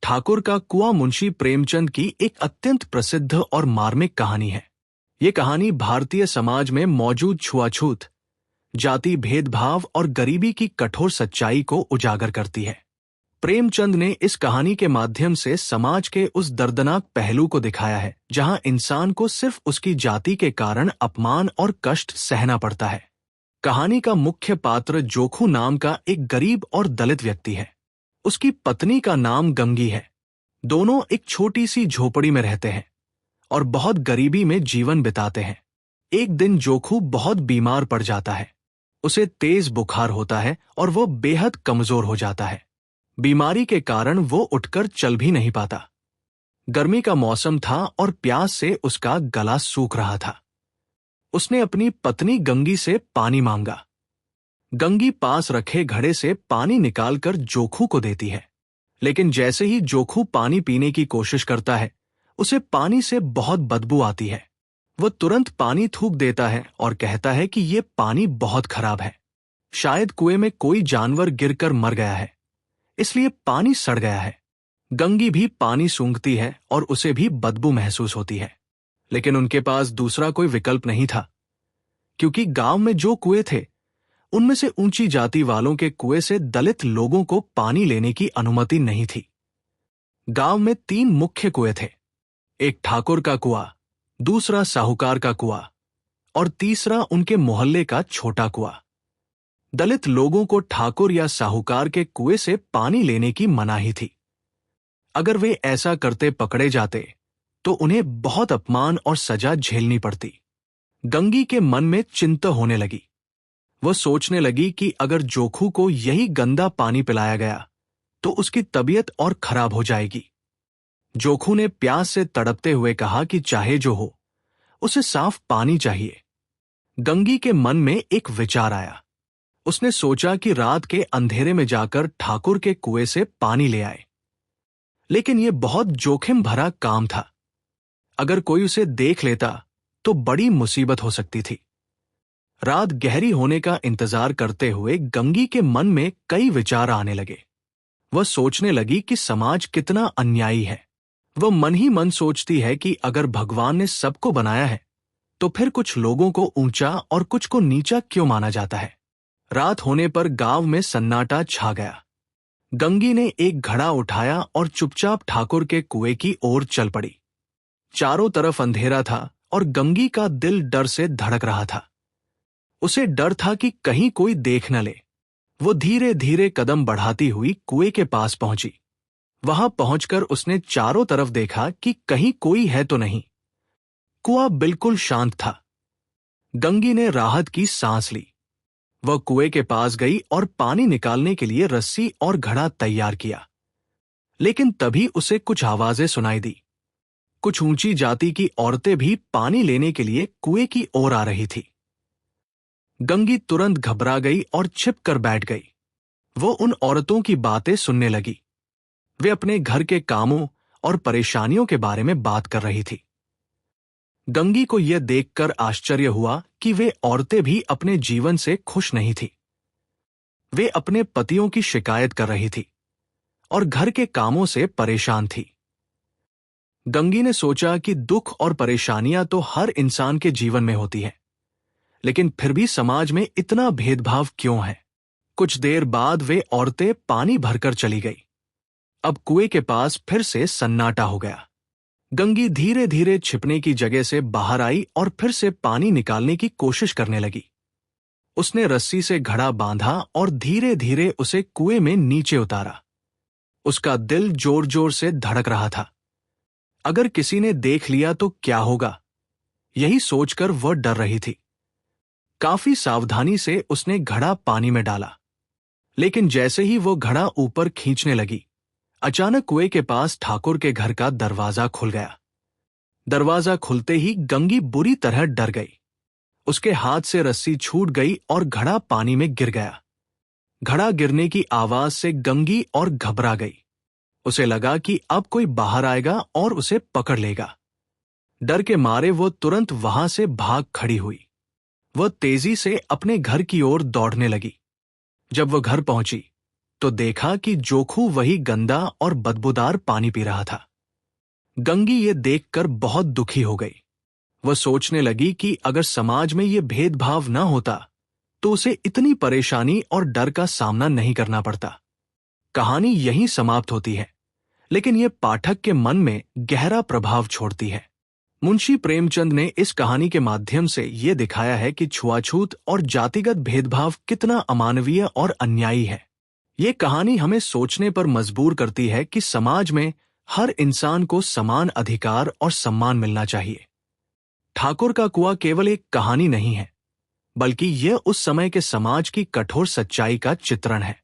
ठाकुर का कुआं मुंशी प्रेमचंद की एक अत्यंत प्रसिद्ध और मार्मिक कहानी है। ये कहानी भारतीय समाज में मौजूद छुआछूत, जाति भेदभाव और गरीबी की कठोर सच्चाई को उजागर करती है। प्रेमचंद ने इस कहानी के माध्यम से समाज के उस दर्दनाक पहलू को दिखाया है जहां इंसान को सिर्फ उसकी जाति के कारण अपमान और कष्ट सहना पड़ता है। कहानी का मुख्य पात्र जोखू नाम का एक गरीब और दलित व्यक्ति है। उसकी पत्नी का नाम गंगी है। दोनों एक छोटी सी झोपड़ी में रहते हैं और बहुत गरीबी में जीवन बिताते हैं। एक दिन जोखू बहुत बीमार पड़ जाता है। उसे तेज बुखार होता है और वो बेहद कमजोर हो जाता है। बीमारी के कारण वो उठकर चल भी नहीं पाता। गर्मी का मौसम था और प्यास से उसका गला सूख रहा था। उसने अपनी पत्नी गंगी से पानी मांगा। गंगी पास रखे घड़े से पानी निकालकर जोखू को देती है, लेकिन जैसे ही जोखू पानी पीने की कोशिश करता है, उसे पानी से बहुत बदबू आती है। वो तुरंत पानी थूक देता है और कहता है कि ये पानी बहुत खराब है। शायद कुएं में कोई जानवर गिरकर मर गया है, इसलिए पानी सड़ गया है। गंगी भी पानी सूंघती है और उसे भी बदबू महसूस होती है, लेकिन उनके पास दूसरा कोई विकल्प नहीं था, क्योंकि गांव में जो कुएं थे उनमें से ऊंची जाति वालों के कुएं से दलित लोगों को पानी लेने की अनुमति नहीं थी। गांव में 3 मुख्य कुएं थे, एक ठाकुर का कुआं, दूसरा साहूकार का कुआं और तीसरा उनके मोहल्ले का छोटा कुआं। दलित लोगों को ठाकुर या साहूकार के कुएं से पानी लेने की मनाही थी। अगर वे ऐसा करते पकड़े जाते तो उन्हें बहुत अपमान और सजा झेलनी पड़ती। गंगी के मन में चिंता होने लगी। वह सोचने लगी कि अगर जोखू को यही गंदा पानी पिलाया गया तो उसकी तबीयत और खराब हो जाएगी। जोखू ने प्यास से तड़पते हुए कहा कि चाहे जो हो, उसे साफ पानी चाहिए। गंगी के मन में एक विचार आया। उसने सोचा कि रात के अंधेरे में जाकर ठाकुर के कुएं से पानी ले आए, लेकिन यह बहुत जोखिम भरा काम था। अगर कोई उसे देख लेता तो बड़ी मुसीबत हो सकती थी। रात गहरी होने का इंतजार करते हुए गंगी के मन में कई विचार आने लगे। वह सोचने लगी कि समाज कितना अन्यायी है। वह मन ही मन सोचती है कि अगर भगवान ने सबको बनाया है तो फिर कुछ लोगों को ऊंचा और कुछ को नीचा क्यों माना जाता है। रात होने पर गांव में सन्नाटा छा गया। गंगी ने एक घड़ा उठाया और चुपचाप ठाकुर के कुएं की ओर चल पड़ी। चारों तरफ अंधेरा था और गंगी का दिल डर से धड़क रहा था। उसे डर था कि कहीं कोई देख न ले। वो धीरे धीरे कदम बढ़ाती हुई कुएं के पास पहुंची। वहां पहुंचकर उसने चारों तरफ देखा कि कहीं कोई है तो नहीं। कुआं बिल्कुल शांत था। गंगी ने राहत की सांस ली। वह कुएं के पास गई और पानी निकालने के लिए रस्सी और घड़ा तैयार किया, लेकिन तभी उसे कुछ आवाजें सुनाई दी। कुछ ऊंची जाति की औरतें भी पानी लेने के लिए कुएं की ओर आ रही थी। गंगी तुरंत घबरा गई और छिप कर बैठ गई। वो उन औरतों की बातें सुनने लगी। वे अपने घर के कामों और परेशानियों के बारे में बात कर रही थी। गंगी को यह देखकर आश्चर्य हुआ कि वे औरतें भी अपने जीवन से खुश नहीं थी। वे अपने पतियों की शिकायत कर रही थी और घर के कामों से परेशान थी। गंगी ने सोचा कि दुख और परेशानियां तो हर इंसान के जीवन में होती है, लेकिन फिर भी समाज में इतना भेदभाव क्यों है। कुछ देर बाद वे औरतें पानी भरकर चली गई। अब कुएं के पास फिर से सन्नाटा हो गया। गंगी धीरे धीरे छिपने की जगह से बाहर आई और फिर से पानी निकालने की कोशिश करने लगी। उसने रस्सी से घड़ा बांधा और धीरे धीरे उसे कुएं में नीचे उतारा। उसका दिल जोर जोर से धड़क रहा था। अगर किसी ने देख लिया तो क्या होगा, यही सोचकर वह डर रही थी। काफी सावधानी से उसने घड़ा पानी में डाला, लेकिन जैसे ही वो घड़ा ऊपर खींचने लगी, अचानक कुएं के पास ठाकुर के घर का दरवाजा खुल गया। दरवाजा खुलते ही गंगी बुरी तरह डर गई। उसके हाथ से रस्सी छूट गई और घड़ा पानी में गिर गया। घड़ा गिरने की आवाज से गंगी और घबरा गई। उसे लगा कि अब कोई बाहर आएगा और उसे पकड़ लेगा। डर के मारे वो तुरंत वहां से भाग खड़ी हुई। वह तेजी से अपने घर की ओर दौड़ने लगी। जब वह घर पहुंची तो देखा कि जोखू वही गंदा और बदबूदार पानी पी रहा था। गंगी ये देखकर बहुत दुखी हो गई। वह सोचने लगी कि अगर समाज में ये भेदभाव न होता तो उसे इतनी परेशानी और डर का सामना नहीं करना पड़ता। कहानी यहीं समाप्त होती है, लेकिन यह पाठक के मन में गहरा प्रभाव छोड़ती है। मुंशी प्रेमचंद ने इस कहानी के माध्यम से यह दिखाया है कि छुआछूत और जातिगत भेदभाव कितना अमानवीय और अन्यायी है। ये कहानी हमें सोचने पर मजबूर करती है कि समाज में हर इंसान को समान अधिकार और सम्मान मिलना चाहिए। ठाकुर का कुआं केवल एक कहानी नहीं है, बल्कि यह उस समय के समाज की कठोर सच्चाई का चित्रण है।